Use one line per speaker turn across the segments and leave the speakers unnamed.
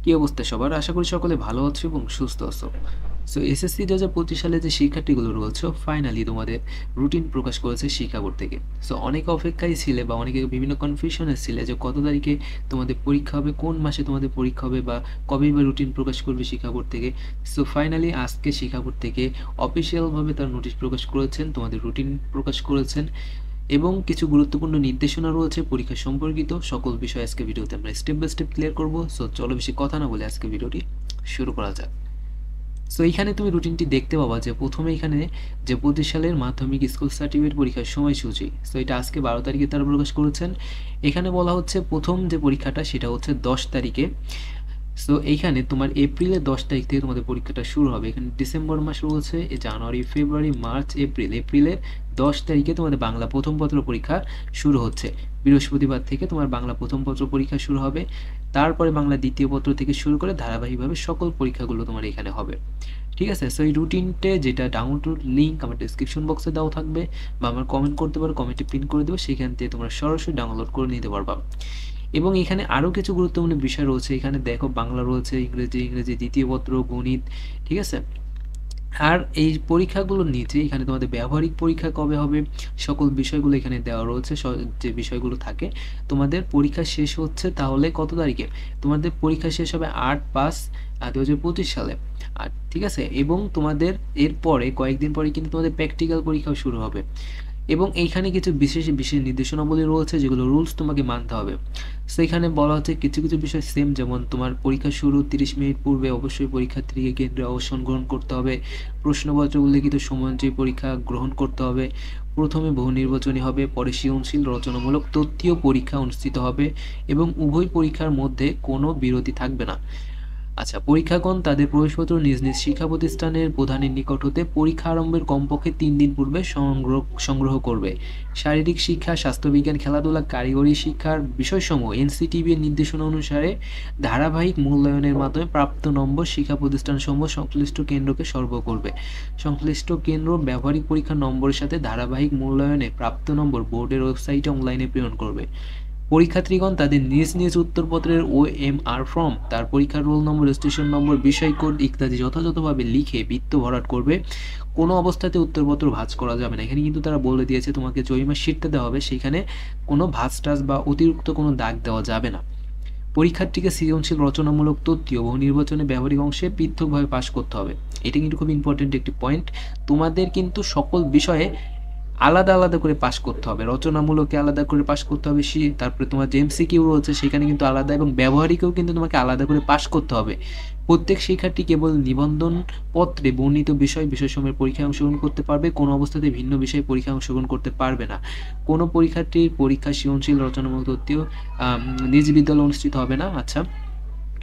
কি অবস্থা সবার? আশা করি সকলে ভালো আছো এবং সুস্থ আছো। সো এসএসসি 2025 সালে যে শিক্ষার্থীগুলো রয়েছে ফাইনালি তোমাদের রুটিন প্রকাশ করেছে শিক্ষা বোর্ড থেকে। সো অনেকে অপেক্ষায় ছিলে বা অনেকে বিভিন্ন কনফিউশনে ছিলে যে কত তারিখে তোমাদের পরীক্ষা হবে, কোন মাসে তোমাদের পরীক্ষা হবে বা কবেই বা রুটিন প্রকাশ করবে শিক্ষা বোর্ড থেকে। সো ফাইনালি আজকে শিক্ষা বোর্ড থেকে অফিসিয়ালভাবে তার নোটিশ প্রকাশ করেছেন, তোমাদের রুটিন প্রকাশ করেছেন এবং কিছু গুরুত্বপূর্ণ নির্দেশনা রয়েছে পরীক্ষা সম্পর্কিত সকল বিষয় আজকে ভিডিওতে আমরা স্টেপ বাই স্টেপ ক্লিয়ার করব। সো চলো বেশি কথা না বলে আজকে ভিডিওটি শুরু করা যাক। সো এইখানে তুমি রুটিনটি দেখতে পাবা যে প্রথমে এখানে যে 25 সালের মাধ্যমিক স্কুল সার্টিফিকেট পরীক্ষার সময়সূচি, সো এটা আজকে 12 তারিখে তারা প্রকাশ করেছেন। এখানে বলা হচ্ছে প্রথম যে পরীক্ষাটা সেটা হচ্ছে 10 তারিখে। সো এইখানে তোমার এপ্রিলের 10 তারিখ থেকে তোমাদের পরীক্ষাটা শুরু হবে। এখানে ডিসেম্বর মাস রয়েছে, জানুয়ারি, ফেব্রুয়ারি, মার্চ, এপ্রিলের 10 তারিখে তোমাদের বাংলা প্রথম পত্র পরীক্ষা শুরু হচ্ছে। বৃহস্পতিবার থেকে তোমার বাংলা প্রথম পত্র পরীক্ষা শুরু হবে, তারপরে বাংলা দ্বিতীয় পত্র থেকে শুরু করে ধারাবাহিকভাবে সকল পরীক্ষাগুলো তোমার এখানে হবে। ঠিক আছে, সো এই রুটিনটে যেটা ডাউনলোড লিঙ্ক আমার ডিসক্রিপশন বক্সে দেওয়া থাকবে বা আমার কমেন্ট করতে পারো, কমেন্টে পিন করে দেবো, সেখান থেকে তোমরা সরাসরি ডাউনলোড করে নিতে পারবা। এবং এখানে আরও কিছু গুরুত্বপূর্ণ বিষয় রয়েছে। এখানে দেখো বাংলা রয়েছে, ইংরেজি দ্বিতীয় পত্র, গণিত, ঠিক আছে। আর এই পরীক্ষাগুলোর নিচে এখানে তোমাদের ব্যবহারিক পরীক্ষা কবে হবে সকল বিষয়গুলো এখানে দেওয়া রয়েছে। যে বিষয়গুলো থাকে তোমাদের পরীক্ষা শেষ হচ্ছে তাহলে কত তারিখে তোমাদের পরীক্ষা শেষ হবে 8/5/2025 সালে। আর ঠিক আছে, এবং তোমাদের এরপরে কয়েকদিন পরে কিন্তু তোমাদের প্র্যাকটিক্যাল পরীক্ষাও শুরু হবে। এবং এইখানে কিছু বিশেষ বিশেষ নির্দেশনাবলী রয়েছে যেগুলো রুলস তোমাকে মানতে হবে। সেখানে বলা হচ্ছে কিছু কিছু বিষয় সেম, যেমন তোমার পরীক্ষা শুরু 30 মিনিট পূর্বে অবশ্যই পরীক্ষার্থীকে কেন্দ্রে অবস্থান গ্রহণ করতে হবে। প্রশ্নপত্র উল্লেখিত সময় অনুযায়ী পরীক্ষা গ্রহণ করতে হবে। প্রথমে বহু নির্বাচনী হবে, পরে সৃজনশীল রচনামূলক তথ্যীয় পরীক্ষা অনুষ্ঠিত হবে এবং উভয় পরীক্ষার মধ্যে কোনো বিরতি থাকবে না। আচ্ছা, পরীক্ষাগণ তাদের প্রবেশপত্র নিজ নিজ শিক্ষা প্রতিষ্ঠানের প্রধানের নিকট হতে পরীক্ষা আরম্ভের কমপক্ষে 3 দিন পূর্বে সংগ্রহ করবে। শারীরিক শিক্ষা, স্বাস্থ্যবিজ্ঞান, খেলাধুলা, কারিগরি শিক্ষার বিষয়সমূহ এনসিটিবি এর নির্দেশনা অনুসারে ধারাবাহিক মূল্যায়নের মাধ্যমে প্রাপ্ত নম্বর শিক্ষা প্রতিষ্ঠানসমূহ সংশ্লিষ্ট কেন্দ্রকে সরবরাহ করবে। সংশ্লিষ্ট কেন্দ্র ব্যবহারিক পরীক্ষার নম্বরের সাথে ধারাবাহিক মূল্যায়নে প্রাপ্ত নম্বর বোর্ডের ওয়েবসাইটে অনলাইনে প্রেরণ করবে। পরীক্ষার্থীগণ তাদের নিজ নিজ উত্তরপত্রের OMR ফর্ম, তার পরীক্ষার রোল নম্বর, রেজিস্ট্রেশন নম্বর, বিষয় কোড ইত্যাদি যথাযথভাবে লিখে বৃত্ত ভরাট করবে। কোনো অবস্থাতে উত্তরপত্র ভাঁজ করা যাবে না। এখানে কিন্তু তারা বলে দিয়েছে তোমাকে জরিমার শিটটা দেওয়া হবে, সেখানে কোনো ভাঁজ টাজ বা অতিরিক্ত কোনো দাগ দেওয়া যাবে না। পরীক্ষার্থীকে সৃজনশীল রচনামূলক তথ্য বহু নির্বাচনে ব্যবহারিক অংশে পৃথকভাবে পাশ করতে হবে। এটা কিন্তু খুব ইম্পর্টেন্ট একটি পয়েন্ট। তোমাদের কিন্তু সকল বিষয়ে আলাদা আলাদা করে পাশ করতে হবে। রচনামূলকে আলাদা করে পাশ করতে হবে, তারপরে তোমার যে MCQ রয়েছে সেখানে কিন্তু আলাদা, এবং ব্যবহারিকেও কিন্তু তোমাকে আলাদা করে পাশ করতে হবে। প্রত্যেক শিক্ষার্থী কেবল নিবন্ধন পত্রে বর্ণিত বিষয়সমূহের পরীক্ষায় অংশগ্রহণ করতে পারবে, কোনো অবস্থাতে ভিন্ন বিষয়ে পরীক্ষায় অংশগ্রহণ করতে পারবে না। কোনো পরীক্ষার্থীর পরীক্ষা সৃজনশীল রচনামূলক তথ্য নিজ বিদ্যালয়ে অনুষ্ঠিত হবে না। আচ্ছা,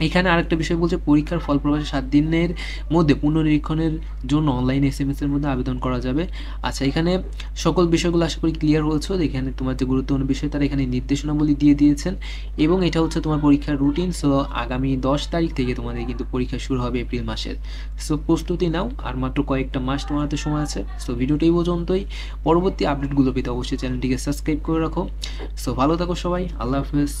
এখানে আরেকটা বিষয় বলছে পরীক্ষার ফল প্রকাশের 7 দিনের মধ্যে পুনর্নিরীক্ষণের জন্য অনলাইন SMS এর মধ্যে আবেদন করা যাবে। আচ্ছা, এখানে সকল বিষয়গুলো আশা করি ক্লিয়ার হয়েছে। এখানে তোমার যে গুরুত্বপূর্ণ বিষয় তারা এখানে নির্দেশনাবলী দিয়ে দিয়েছেন, এবং এটা হচ্ছে তোমার পরীক্ষার রুটিন। সো আগামী 10 তারিখ থেকে তোমাদের কিন্তু পরীক্ষা শুরু হবে এপ্রিল মাসের। সো প্রস্তুতি নাও, আর মাত্র কয়েকটা মাস তোমার হাতে সময় আছে। সো ভিডিওটি এই পর্যন্তই। পরবর্তী আপডেটগুলো পেতে অবশ্যই চ্যানেলটিকে সাবস্ক্রাইব করে রাখো। সো ভালো থাকো সবাই, আল্লাহ হাফেজ।